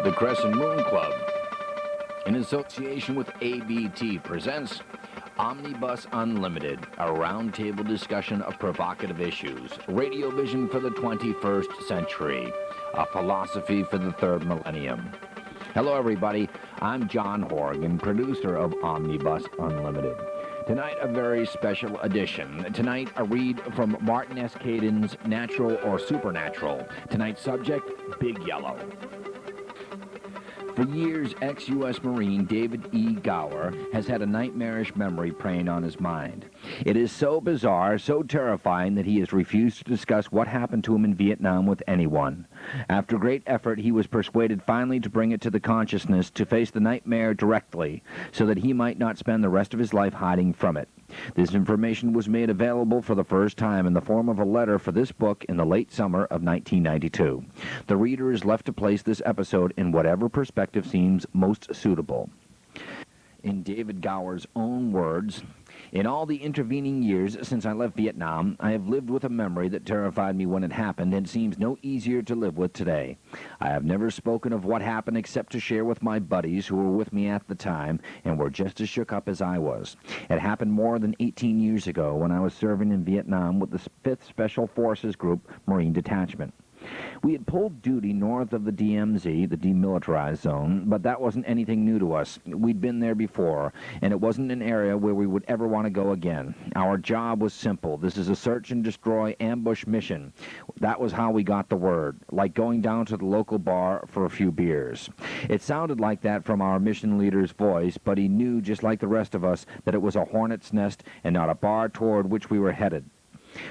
The Crescent Moon Club, in association with ABT, presents Omnibus Unlimited, a roundtable discussion of provocative issues, radiovision for the 21st century, a philosophy for the third millennium. Hello, everybody. I'm John Horrigan, producer of Omnibus Unlimited. Tonight, a very special edition. Tonight, a read from Martin S. Caidin's Natural or Supernatural. Tonight's subject, Big Yellow. For years, ex-U.S. Marine David E. Gower has had a nightmarish memory preying on his mind. It is so bizarre, so terrifying, that he has refused to discuss what happened to him in Viet Nam with anyone. After great effort, he was persuaded finally to bring it to the consciousness to face the nightmare directly, so that he might not spend the rest of his life hiding from it. This information was made available for the first time in the form of a letter for this book in the late summer of 1992. The reader is left to place this episode in whatever perspective seems most suitable. In David Gower's own words, "In all the intervening years since I left Viet Nam, I have lived with a memory that terrified me when it happened and seems no easier to live with today. I have never spoken of what happened except to share with my buddies who were with me at the time and were just as shook up as I was. It happened more than 18 years ago when I was serving in Viet Nam with the 5th Special Forces Group Marine Detachment. We had pulled duty north of the DMZ, the demilitarized zone, but that wasn't anything new to us. We'd been there before, and it wasn't an area where we would ever want to go again. Our job was simple. This is a search and destroy ambush mission. That was how we got the word, like going down to the local bar for a few beers. It sounded like that from our mission leader's voice, but he knew, just like the rest of us, that it was a hornet's nest and not a bar toward which we were headed.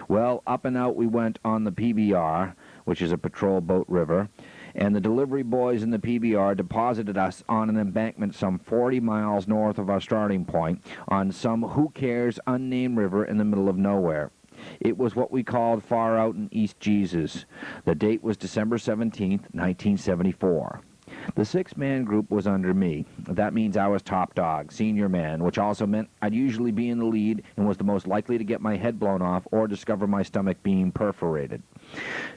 Well, up and out we went on the PBR, which is a patrol boat river, and the delivery boys in the PBR deposited us on an embankment some 40 miles north of our starting point on some who-cares unnamed river in the middle of nowhere. It was what we called far out in East Jesus. The date was December 17th, 1974. The 6-man group was under me. That means I was top dog, senior man, which also meant I'd usually be in the lead and was the most likely to get my head blown off or discover my stomach being perforated.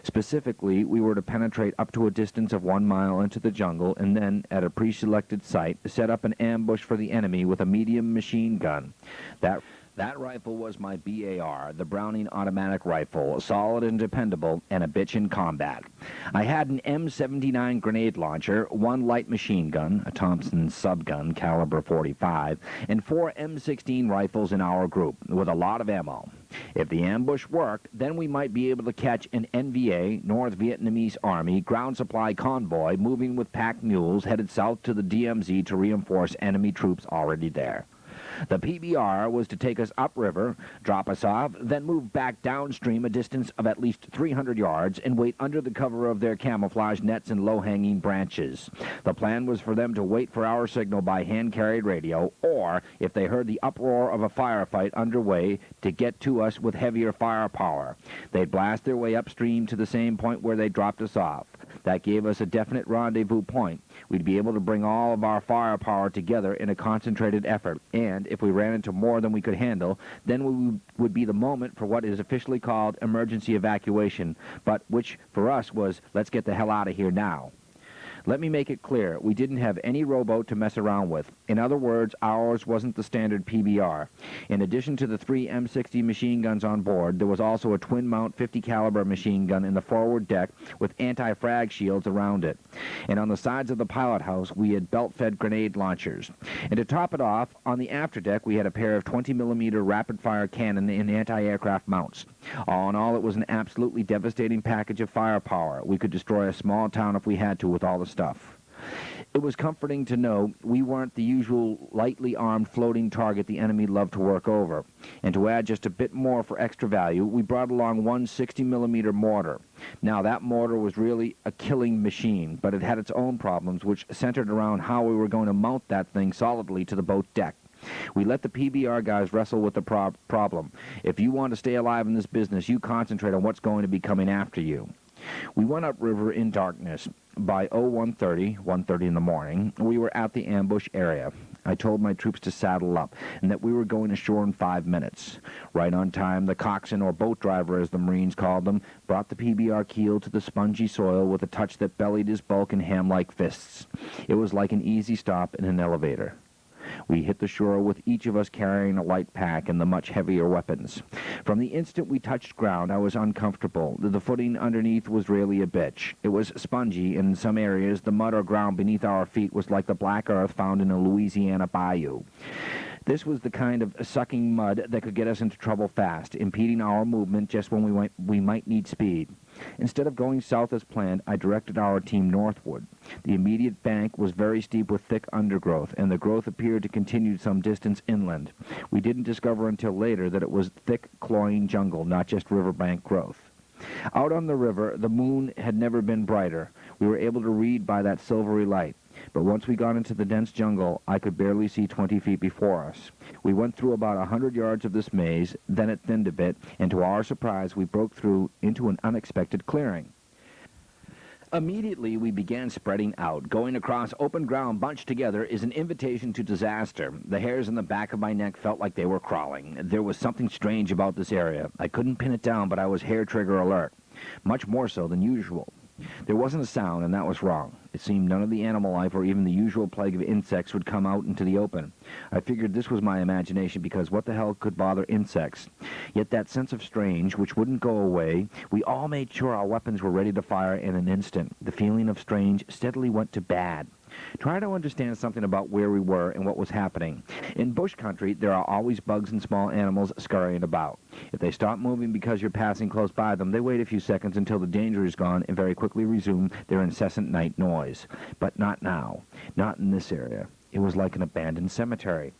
Specifically, we were to penetrate up to a distance of 1 mile into the jungle and then, at a pre-selected site, set up an ambush for the enemy with a medium machine gun. That rifle was my BAR, the Browning automatic rifle, solid and dependable, and a bitch in combat. I had an M79 grenade launcher, 1 light machine gun, a Thompson subgun caliber .45, and 4 M16 rifles in our group, with a lot of ammo. If the ambush worked, then we might be able to catch an NVA, North Vietnamese Army, ground supply convoy moving with packed mules headed south to the DMZ to reinforce enemy troops already there. The PBR was to take us upriver, drop us off, then move back downstream a distance of at least 300 yards and wait under the cover of their camouflage nets and low-hanging branches. The plan was for them to wait for our signal by hand-carried radio, or, if they heard the uproar of a firefight underway, to get to us with heavier firepower. They'd blast their way upstream to the same point where they dropped us off. That gave us a definite rendezvous point. We'd be able to bring all of our firepower together in a concentrated effort, and if we ran into more than we could handle, then would be the moment for what is officially called emergency evacuation, but which for us was, let's get the hell out of here now. Let me make it clear, we didn't have any rowboat to mess around with. In other words, ours wasn't the standard PBR. In addition to the 3 M60 machine guns on board, there was also a twin-mount 50 caliber machine gun in the forward deck with anti-frag shields around it. And on the sides of the pilot house, we had belt-fed grenade launchers. And to top it off, on the afterdeck, we had a pair of 20-millimeter rapid-fire cannon and anti-aircraft mounts. All in all, it was an absolutely devastating package of firepower. We could destroy a small town if we had to with all the stuff. It was comforting to know we weren't the usual lightly armed floating target the enemy loved to work over. And to add just a bit more for extra value, we brought along 1 60-millimeter mortar. Now, that mortar was really a killing machine, but it had its own problems, which centered around how we were going to mount that thing solidly to the boat deck. We let the PBR guys wrestle with the problem. If you want to stay alive in this business, you concentrate on what's going to be coming after you. We went upriver in darkness. By 1:30 in the morning, we were at the ambush area. I told my troops to saddle up, and that we were going ashore in 5 minutes. Right on time, the coxswain, or boat driver as the Marines called them, brought the PBR keel to the spongy soil with a touch that bellied his bulk in ham-like fists. It was like an easy stop in an elevator. We hit the shore with each of us carrying a light pack and the much heavier weapons. From the instant we touched ground, I was uncomfortable. The footing underneath was really a bitch. It was spongy, and in some areas the mud or ground beneath our feet was like the black earth found in a Louisiana bayou. This was the kind of sucking mud that could get us into trouble fast, impeding our movement just when we might need speed. Instead of going south as planned, I directed our team northward. The immediate bank was very steep with thick undergrowth, and the growth appeared to continue some distance inland. We didn't discover until later that it was thick, cloying jungle, not just riverbank growth. Out on the river, the moon had never been brighter. We were able to read by that silvery light. But once we got into the dense jungle, I could barely see 20 feet before us. We went through about 100 yards of this maze, then it thinned a bit, and to our surprise, we broke through into an unexpected clearing. Immediately, we began spreading out. Going across open ground bunched together is an invitation to disaster. The hairs on the back of my neck felt like they were crawling. There was something strange about this area. I couldn't pin it down, but I was hair-trigger alert, much more so than usual. There wasn't a sound, and that was wrong. It seemed none of the animal life or even the usual plague of insects would come out into the open. I figured this was my imagination, because what the hell could bother insects? Yet that sense of strange, which wouldn't go away, we all made sure our weapons were ready to fire in an instant. The feeling of strange steadily went to bad. Try to understand something about where we were and what was happening. In bush country, there are always bugs and small animals scurrying about. If they stop moving because you're passing close by them, they wait a few seconds until the danger is gone and very quickly resume their incessant night noise. But not now. Not in this area. It was like an abandoned cemetery.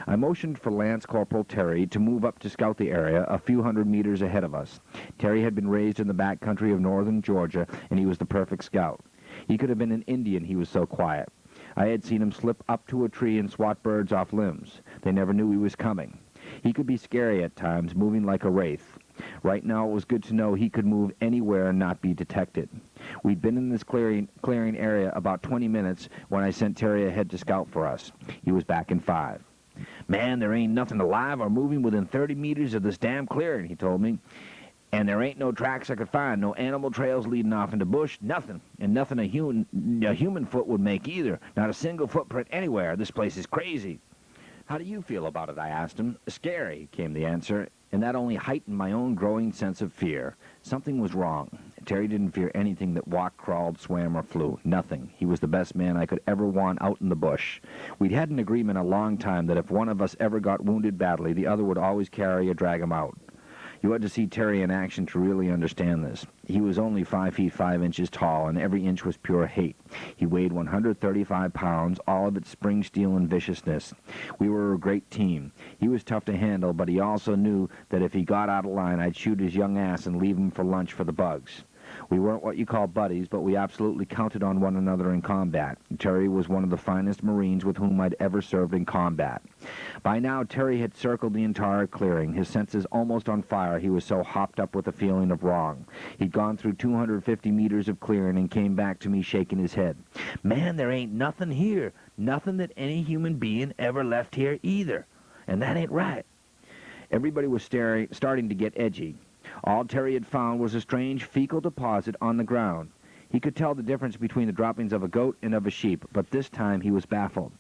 I motioned for Lance Corporal Terry to move up to scout the area a few hundred meters ahead of us. Terry had been raised in the back country of northern Georgia, and he was the perfect scout. He could have been an Indian, he was so quiet. I had seen him slip up to a tree and swat birds off limbs. They never knew he was coming. He could be scary at times, moving like a wraith. Right now it was good to know he could move anywhere and not be detected. We'd been in this clearing area about 20 minutes when I sent Terry ahead to scout for us. He was back in 5. "Man, there ain't nothing alive or moving within 30 meters of this damn clearing," he told me. "And there ain't no tracks I could find, no animal trails leading off into bush, nothing. And nothing a human foot would make either. Not a single footprint anywhere. This place is crazy." "How do you feel about it?" I asked him. "Scary," came the answer, and that only heightened my own growing sense of fear. Something was wrong. Terry didn't fear anything that walked, crawled, swam, or flew. Nothing. He was the best man I could ever want out in the bush. We'd had an agreement a long time that if one of us ever got wounded badly, the other would always carry or drag him out. You had to see Terry in action to really understand this. He was only 5 feet 5 inches tall, and every inch was pure hate. He weighed 135 pounds, all of it spring steel and viciousness. We were a great team. He was tough to handle, but he also knew that if he got out of line, I'd shoot his young ass and leave him for lunch for the bugs. We weren't what you call buddies, but we absolutely counted on one another in combat. Terry was one of the finest Marines with whom I'd ever served in combat. By now, Terry had circled the entire clearing, his senses almost on fire. He was so hopped up with a feeling of wrong. He'd gone through 250 meters of clearing and came back to me shaking his head. "Man, there ain't nothing here. Nothing that any human being ever left here either. And that ain't right." Everybody was starting to get edgy. All Terry had found was a strange fecal deposit on the ground. He could tell the difference between the droppings of a goat and of a sheep, but this time he was baffled.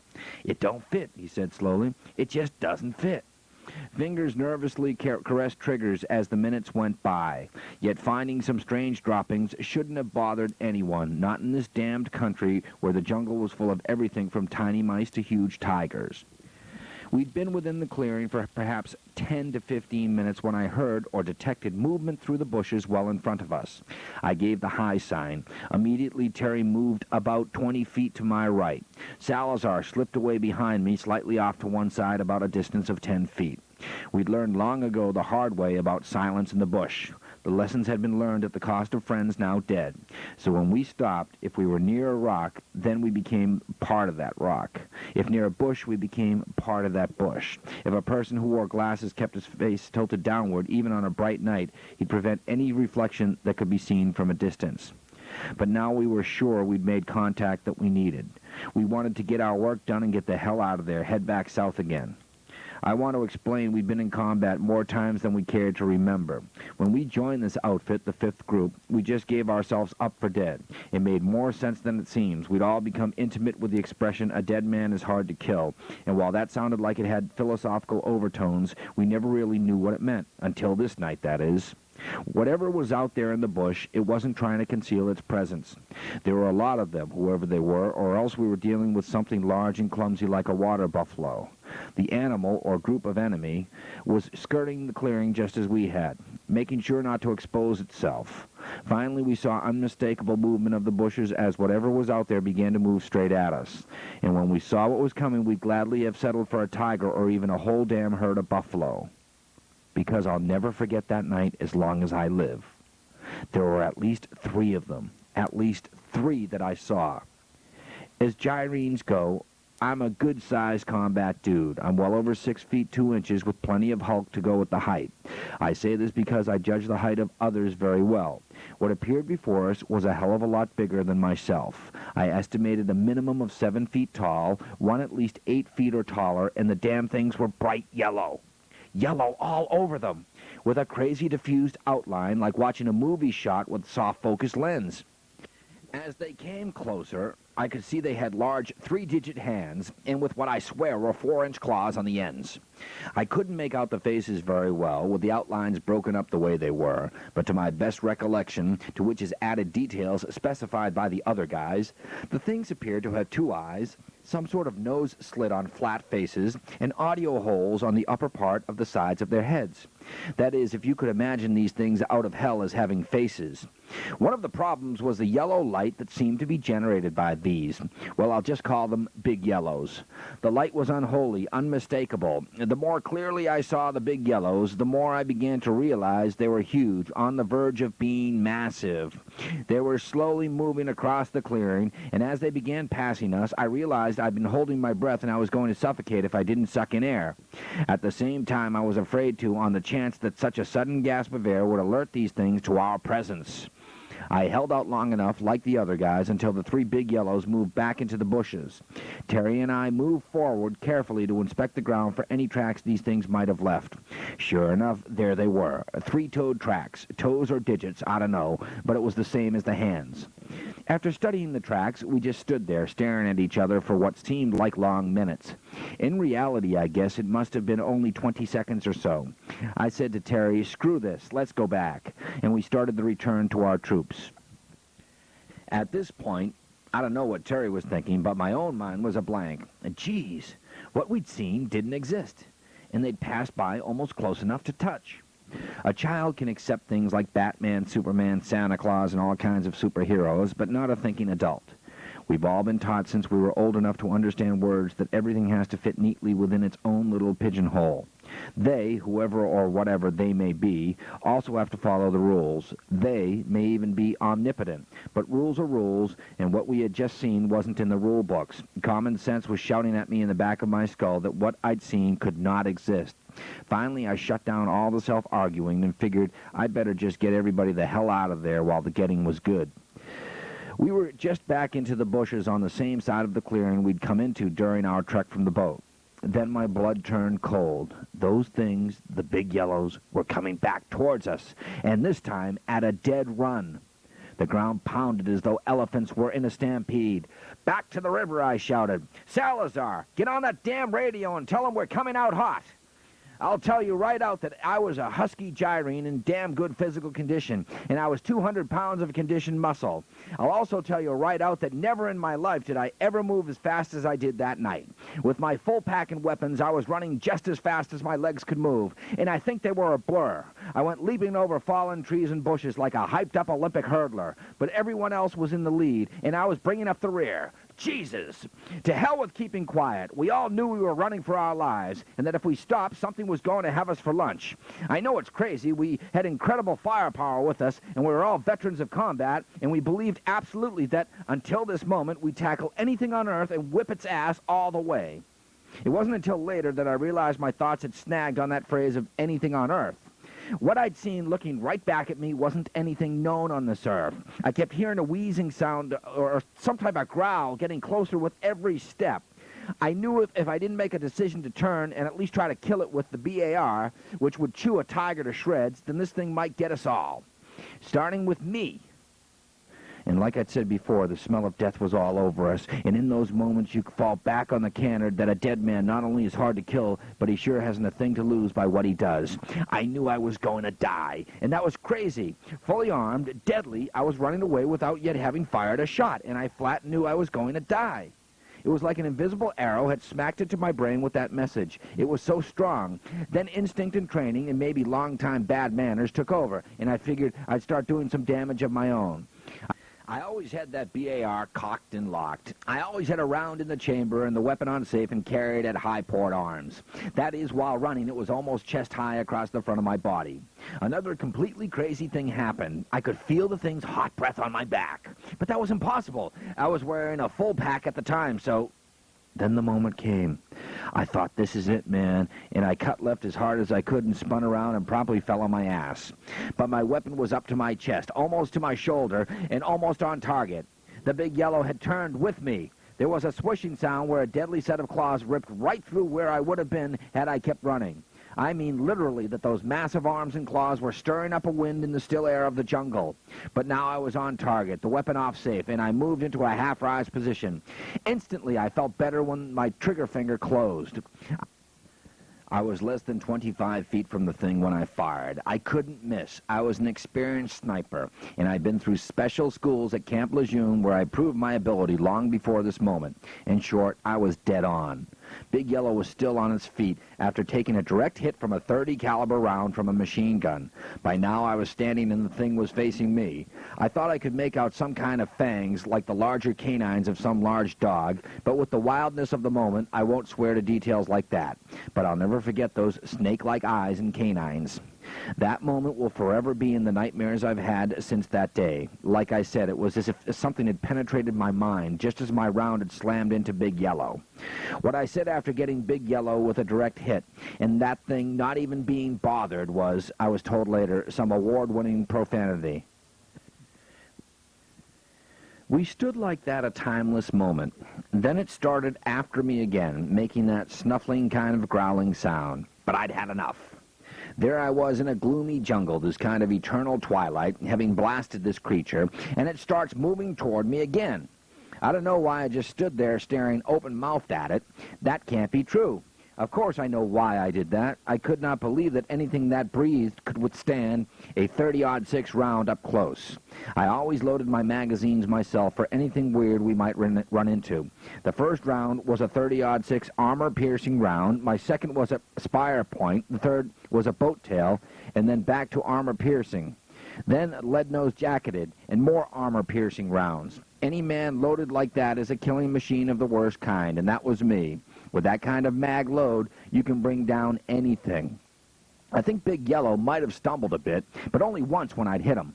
"It don't fit," he said slowly. "It just doesn't fit." Fingers nervously caressed triggers as the minutes went by. Yet finding some strange droppings shouldn't have bothered anyone, not in this damned country where the jungle was full of everything from tiny mice to huge tigers. We'd been within the clearing for perhaps 10 to 15 minutes when I heard or detected movement through the bushes well in front of us. I gave the high sign. Immediately, Terry moved about 20 feet to my right. Salazar slipped away behind me, slightly off to one side, about a distance of 10 feet. We'd learned long ago the hard way about silence in the bush. The lessons had been learned at the cost of friends now dead. So when we stopped, if we were near a rock, then we became part of that rock. If near a bush, we became part of that bush. If a person who wore glasses kept his face tilted downward, even on a bright night, he'd prevent any reflection that could be seen from a distance. But now we were sure we'd made contact that we needed. We wanted to get our work done and get the hell out of there, head back south again. I want to explain we'd been in combat more times than we cared to remember. When we joined this outfit, the 5th group, we just gave ourselves up for dead. It made more sense than it seems. We'd all become intimate with the expression, a dead man is hard to kill. And while that sounded like it had philosophical overtones, we never really knew what it meant. Until this night, that is. Whatever was out there in the bush, it wasn't trying to conceal its presence. There were a lot of them, whoever they were, or else we were dealing with something large and clumsy like a water buffalo. The animal, or group of enemy, was skirting the clearing just as we had, making sure not to expose itself. Finally, we saw unmistakable movement of the bushes as whatever was out there began to move straight at us. And when we saw what was coming, we'd gladly have settled for a tiger or even a whole damn herd of buffalo. Because I'll never forget that night as long as I live. There were at least 3 of them. At least 3 that I saw. As gyrenes go, I'm a good-sized combat dude. I'm well over 6 feet 2 inches with plenty of hulk to go with the height. I say this because I judge the height of others very well. What appeared before us was a hell of a lot bigger than myself. I estimated a minimum of 7 feet tall, one at least 8 feet or taller, and the damn things were bright yellow. Yellow all over them, with a crazy diffused outline like watching a movie shot with soft-focus lens. As they came closer, I could see they had large 3-digit hands, and with what I swear were 4-inch claws on the ends. I couldn't make out the faces very well, with the outlines broken up the way they were, but to my best recollection, to which is added details specified by the other guys, the things appeared to have 2 eyes, some sort of nose slit on flat faces, and audio holes on the upper part of the sides of their heads. That is, if you could imagine these things out of hell as having faces. One of the problems was the yellow light that seemed to be generated by these. Well, I'll just call them big yellows. The light was unholy, unmistakable. The more clearly I saw the big yellows, the more I began to realize they were huge, on the verge of being massive. They were slowly moving across the clearing, and as they began passing us, I realized I'd been holding my breath and I was going to suffocate if I didn't suck in air. At the same time, I was afraid to, on the chance that such a sudden gasp of air would alert these things to our presence. I held out long enough, like the other guys, until the 3 big yellows moved back into the bushes. Terry and I moved forward carefully to inspect the ground for any tracks these things might have left. Sure enough, there they were. 3-toed tracks. Toes or digits, I don't know, but it was the same as the hands. After studying the tracks, we just stood there, staring at each other for what seemed like long minutes. In reality, I guess it must have been only 20 seconds or so. I said to Terry, "Screw this, let's go back," and we started the return to our troops. At this point, I don't know what Terry was thinking, but my own mind was a blank. Geez, what we'd seen didn't exist, and they'd passed by almost close enough to touch. A child can accept things like Batman, Superman, Santa Claus, and all kinds of superheroes, but not a thinking adult. We've all been taught since we were old enough to understand words that everything has to fit neatly within its own little pigeonhole. They, whoever or whatever they may be, also have to follow the rules. They may even be omnipotent, but rules are rules, and what we had just seen wasn't in the rule books. Common sense was shouting at me in the back of my skull that what I'd seen could not exist. Finally, I shut down all the self-arguing and figured I'd better just get everybody the hell out of there while the getting was good. We were just back into the bushes on the same side of the clearing we'd come into during our trek from the boat. Then my blood turned cold. Those things, the big yellows, were coming back towards us, and this time at a dead run. The ground pounded as though elephants were in a stampede. "Back to the river," I shouted. "Salazar, get on that damn radio and tell them we're coming out hot." I'll tell you right out that I was a husky gyrene in damn good physical condition, and I was 200 pounds of conditioned muscle. I'll also tell you right out that never in my life did I ever move as fast as I did that night. With my full pack and weapons, I was running just as fast as my legs could move, and I think they were a blur. I went leaping over fallen trees and bushes like a hyped-up Olympic hurdler, but everyone else was in the lead, and I was bringing up the rear. Jesus! To hell with keeping quiet. We all knew we were running for our lives, and that if we stopped, something was going to have us for lunch. I know it's crazy. We had incredible firepower with us, and we were all veterans of combat, and we believed absolutely that until this moment, we'd tackle anything on Earth and whip its ass all the way. It wasn't until later that I realized my thoughts had snagged on that phrase of anything on Earth. What I'd seen looking right back at me wasn't anything known on this earth. I kept hearing a wheezing sound or some type of growl getting closer with every step. I knew if I didn't make a decision to turn and at least try to kill it with the BAR, which would chew a tiger to shreds, then this thing might get us all. Starting with me. And like I'd said before, the smell of death was all over us, and in those moments you fall back on the canard that a dead man not only is hard to kill, but he sure hasn't a thing to lose by what he does. I knew I was going to die, and that was crazy. Fully armed, deadly, I was running away without yet having fired a shot, and I flat knew I was going to die. It was like an invisible arrow had smacked into my brain with that message. It was so strong. Then instinct and training and maybe long-time bad manners took over, and I figured I'd start doing some damage of my own. I always had that BAR cocked and locked. I always had a round in the chamber and the weapon on safe and carried at high port arms. That is, while running, it was almost chest high across the front of my body. Another completely crazy thing happened. I could feel the thing's hot breath on my back. But that was impossible. I was wearing a full pack at the time, so... Then the moment came. I thought, this is it, man, and I cut left as hard as I could and spun around and promptly fell on my ass. But my weapon was up to my chest, almost to my shoulder, and almost on target. The big yellow had turned with me. There was a swishing sound where a deadly set of claws ripped right through where I would have been had I kept running. I mean literally that those massive arms and claws were stirring up a wind in the still air of the jungle. But now I was on target, the weapon off safe, and I moved into a half-rise position. Instantly, I felt better when my trigger finger closed. I was less than 25 feet from the thing when I fired. I couldn't miss. I was an experienced sniper, and I'd been through special schools at Camp Lejeune where I proved my ability long before this moment. In short, I was dead on. Big Yellow was still on its feet after taking a direct hit from a .30 caliber round from a machine gun. By now I was standing and the thing was facing me. I thought I could make out some kind of fangs like the larger canines of some large dog, but with the wildness of the moment, I won't swear to details like that. But I'll never forget those snake-like eyes and canines. That moment will forever be in the nightmares I've had since that day. Like I said, it was as if something had penetrated my mind just as my round had slammed into Big Yellow. What I said after getting Big Yellow with a direct hit, and that thing not even being bothered, was, I was told later, some award-winning profanity. We stood like that a timeless moment. Then it started after me again, making that snuffling kind of growling sound. But I'd had enough. There I was in a gloomy jungle, this kind of eternal twilight, having blasted this creature, and it starts moving toward me again. I don't know why I just stood there staring open-mouthed at it. That can't be true. Of course I know why I did that. I could not believe that anything that breathed could withstand a .30-06 round up close. I always loaded my magazines myself for anything weird we might run into. The first round was a .30-06 armor-piercing round. My second was a spire point. The third was a boat tail, and then back to armor-piercing. Then lead-nose jacketed, and more armor-piercing rounds. Any man loaded like that is a killing machine of the worst kind, and that was me. With that kind of mag load, you can bring down anything. I think Big Yellow might have stumbled a bit, but only once when I'd hit him.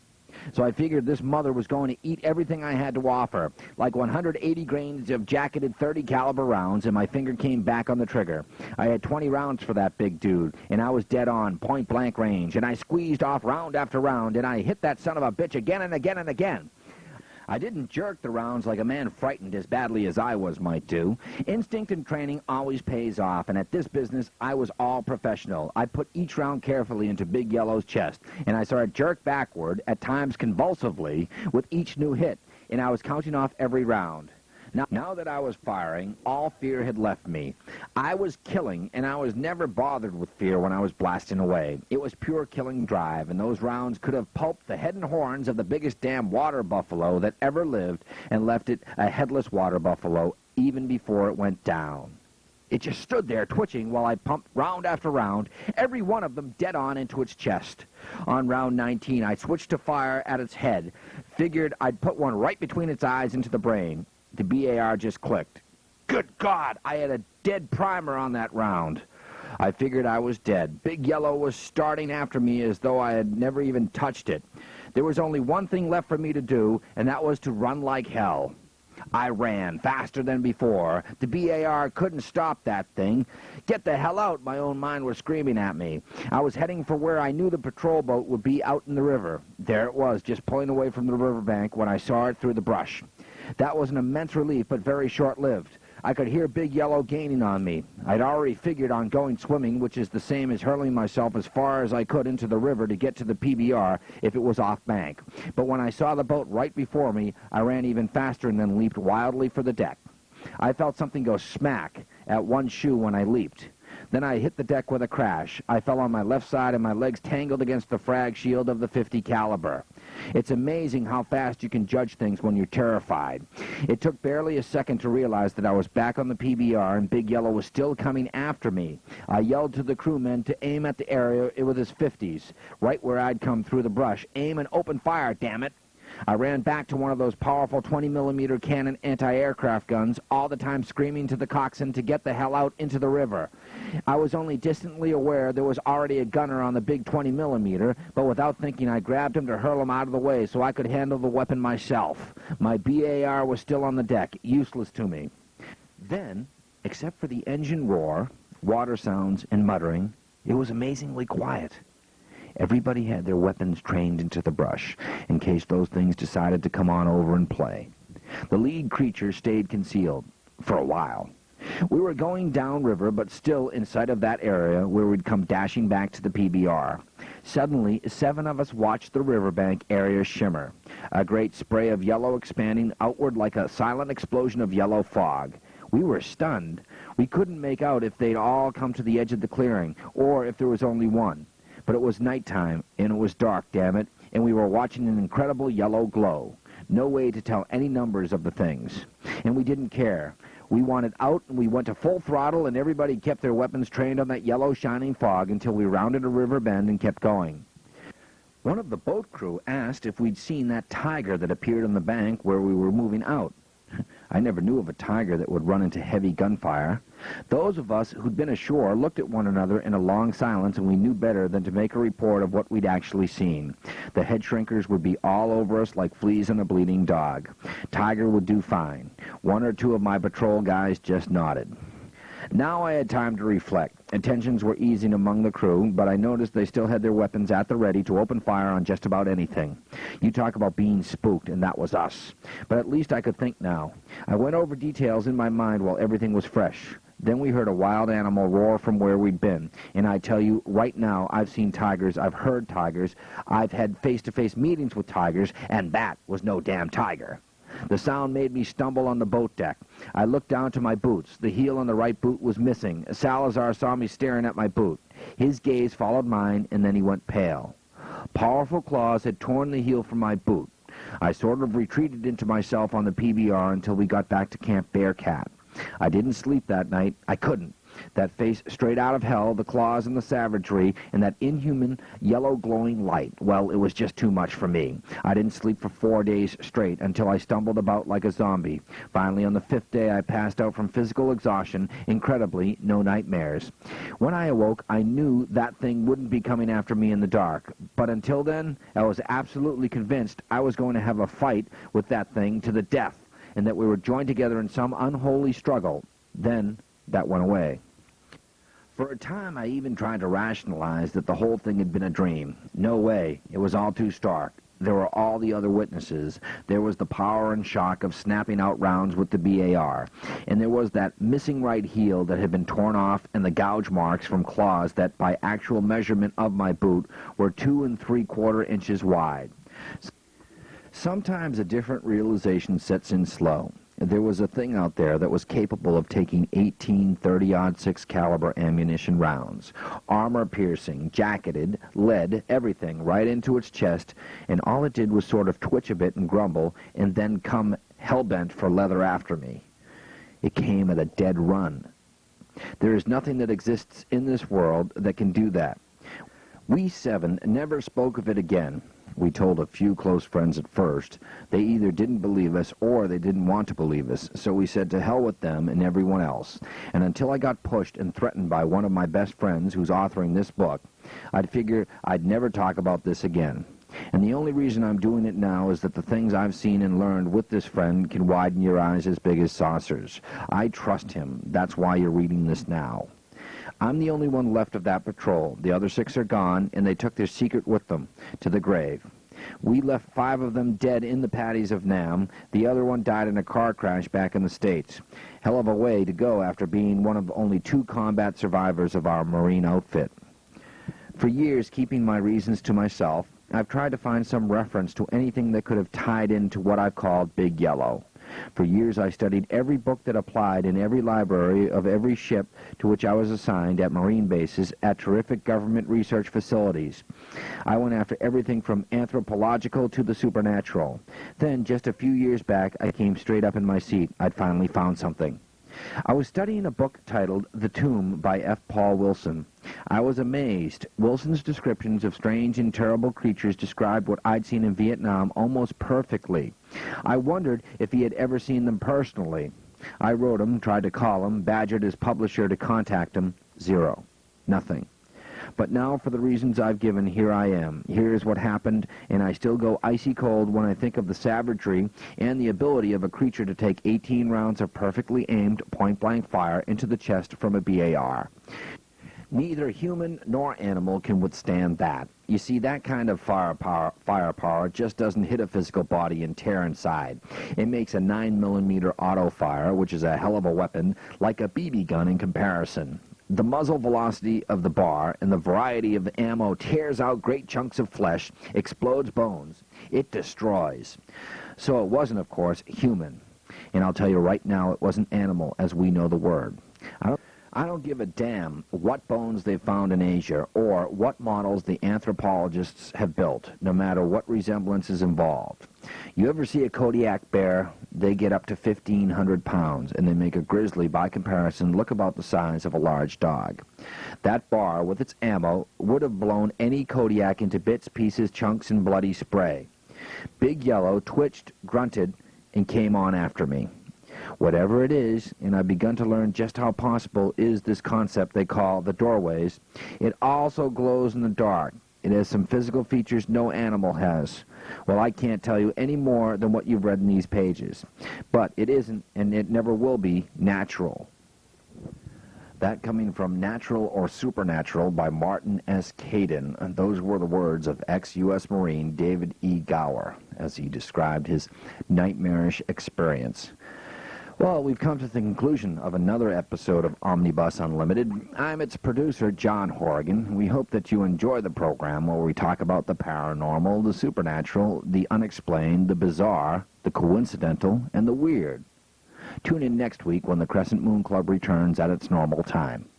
So I figured this mother was going to eat everything I had to offer, like 180 grains of jacketed .30 caliber rounds, and my finger came back on the trigger. I had 20 rounds for that big dude, and I was dead on, point-blank range, and I squeezed off round after round, and I hit that son of a bitch again and again and again. I didn't jerk the rounds like a man frightened as badly as I was might do. Instinct and training always pays off, and at this business, I was all professional. I put each round carefully into Big Yellow's chest, and I saw it jerk backward, at times convulsively, with each new hit, and I was counting off every round. Now that I was firing, all fear had left me. I was killing, and I was never bothered with fear when I was blasting away. It was pure killing drive, and those rounds could have pulped the head and horns of the biggest damn water buffalo that ever lived and left it a headless water buffalo even before it went down. It just stood there twitching while I pumped round after round, every one of them dead on into its chest. On round 19, I switched to fire at its head, figured I'd put one right between its eyes into the brain. The BAR just clicked. Good God, I had a dead primer on that round. I figured I was dead. Big Yellow was starting after me as though I had never even touched it. There was only one thing left for me to do, and that was to run like hell. I ran faster than before. The BAR couldn't stop that thing. Get the hell out, my own mind was screaming at me. I was heading for where I knew the patrol boat would be out in the river. There it was, just pulling away from the riverbank when I saw it through the brush. That was an immense relief, but very short-lived. I could hear Big Yellow gaining on me. I'd already figured on going swimming, which is the same as hurling myself as far as I could into the river to get to the PBR if it was off bank. But when I saw the boat right before me, I ran even faster and then leaped wildly for the deck. I felt something go smack at one shoe when I leaped. Then I hit the deck with a crash. I fell on my left side and my legs tangled against the frag shield of the .50 caliber. It's amazing how fast you can judge things when you're terrified. It took barely a second to realize that I was back on the PBR and Big Yellow was still coming after me. I yelled to the crewmen to aim at the area with his .50s, right where I'd come through the brush. Aim and open fire, damn it! I ran back to one of those powerful 20mm cannon anti-aircraft guns, all the time screaming to the coxswain to get the hell out into the river. I was only distantly aware there was already a gunner on the big 20mm, but without thinking I grabbed him to hurl him out of the way so I could handle the weapon myself. My BAR was still on the deck, useless to me. Then, except for the engine roar, water sounds, and muttering, it was amazingly quiet. Everybody had their weapons trained into the brush, in case those things decided to come on over and play. The lead creature stayed concealed, for a while. We were going downriver, but still in sight of that area where we'd come dashing back to the PBR. Suddenly, 7 of us watched the riverbank area shimmer, a great spray of yellow expanding outward like a silent explosion of yellow fog. We were stunned. We couldn't make out if they'd all come to the edge of the clearing, or if there was only one. But it was nighttime, and it was dark, damn it, and we were watching an incredible yellow glow. No way to tell any numbers of the things. And we didn't care. We wanted out, and we went to full throttle, and everybody kept their weapons trained on that yellow shining fog until we rounded a river bend and kept going. One of the boat crew asked if we'd seen that tiger that appeared on the bank where we were moving out. I never knew of a tiger that would run into heavy gunfire. Those of us who'd been ashore looked at one another in a long silence, and we knew better than to make a report of what we'd actually seen. The head shrinkers would be all over us like fleas on a bleeding dog. Tiger would do fine. 1 or 2 of my patrol guys just nodded. Now I had time to reflect. Tensions were easing among the crew, but I noticed they still had their weapons at the ready to open fire on just about anything. You talk about being spooked, and that was us. But at least I could think now. I went over details in my mind while everything was fresh. Then we heard a wild animal roar from where we'd been. And I tell you, right now, I've seen tigers, I've heard tigers, I've had face-to-face meetings with tigers, and that was no damn tiger. The sound made me stumble on the boat deck. I looked down to my boots. The heel on the right boot was missing. Salazar saw me staring at my boot. His gaze followed mine, and then he went pale. Powerful claws had torn the heel from my boot. I sort of retreated into myself on the PBR until we got back to Camp Bearcat. I didn't sleep that night. I couldn't. That face straight out of hell, the claws and the savagery, and that inhuman yellow glowing light, well, it was just too much for me. I didn't sleep for 4 days straight until I stumbled about like a zombie. Finally, on the 5th day, I passed out from physical exhaustion. Incredibly, no nightmares. When I awoke, I knew that thing wouldn't be coming after me in the dark. But until then, I was absolutely convinced I was going to have a fight with that thing to the death, and that we were joined together in some unholy struggle. Then that went away. For a time, I even tried to rationalize that the whole thing had been a dream. No way. It was all too stark. There were all the other witnesses. There was the power and shock of snapping out rounds with the BAR. And there was that missing right heel that had been torn off, and the gouge marks from claws that, by actual measurement of my boot, were 2 3/4 inches wide. Sometimes a different realization sets in slow. There was a thing out there that was capable of taking 18 30-06 caliber ammunition rounds, armor-piercing, jacketed, lead, everything right into its chest, and all it did was sort of twitch a bit and grumble, and then come hell-bent for leather after me. It came at a dead run. There is nothing that exists in this world that can do that. We 7 never spoke of it again. We told a few close friends at first. They either didn't believe us or they didn't want to believe us, so we said to hell with them and everyone else. And until I got pushed and threatened by one of my best friends who's authoring this book, I'd figure I'd never talk about this again. And the only reason I'm doing it now is that the things I've seen and learned with this friend can widen your eyes as big as saucers. I trust him. That's why you're reading this now. I'm the only one left of that patrol. The other 6 are gone, and they took their secret with them to the grave. We left 5 of them dead in the paddies of Nam. The other one died in a car crash back in the States. Hell of a way to go after being one of only 2 combat survivors of our Marine outfit. For years, keeping my reasons to myself, I've tried to find some reference to anything that could have tied into what I've called Big Yellow. For years I studied every book that applied in every library of every ship to which I was assigned at Marine bases at terrific government research facilities. I went after everything from anthropological to the supernatural. Then, just a few years back, I came straight up in my seat. I'd finally found something. I was studying a book titled The Tomb by F. Paul Wilson. I was amazed. Wilson's descriptions of strange and terrible creatures described what I'd seen in Viet Nam almost perfectly. I wondered if he had ever seen them personally. I wrote him, tried to call him, badgered his publisher to contact him. Zero. Nothing. But now, for the reasons I've given, here I am. Here is what happened, and I still go icy cold when I think of the savagery and the ability of a creature to take 18 rounds of perfectly aimed point-blank fire into the chest from a BAR. Neither human nor animal can withstand that. You see, that kind of firepower just doesn't hit a physical body and tear inside. It makes a 9mm auto fire, which is a hell of a weapon, like a BB gun in comparison. The muzzle velocity of the bar and the variety of the ammo tears out great chunks of flesh, explodes bones. It destroys. So it wasn't, of course, human. And I'll tell you right now, it wasn't animal as we know the word. I don't give a damn what bones they've found in Asia or what models the anthropologists have built, no matter what resemblance is involved. You ever see a Kodiak bear? They get up to 1,500 pounds, and they make a grizzly, by comparison, look about the size of a large dog. That bar, with its ammo, would have blown any Kodiak into bits, pieces, chunks, and bloody spray. Big Yellow twitched, grunted, and came on after me. Whatever it is, and I've begun to learn just how possible is this concept they call the doorways, it also glows in the dark. It has some physical features no animal has. Well, I can't tell you any more than what you've read in these pages. But it isn't, and it never will be, natural. That coming from Natural or Supernatural by Martin S. Caidin. And those were the words of ex-U.S. Marine David E. Gower as he described his nightmarish experience. Well, we've come to the conclusion of another episode of Omnibus Unlimited. I'm its producer, John Horrigan. We hope that you enjoy the program where we talk about the paranormal, the supernatural, the unexplained, the bizarre, the coincidental, and the weird. Tune in next week when the Crescent Moon Club returns at its normal time.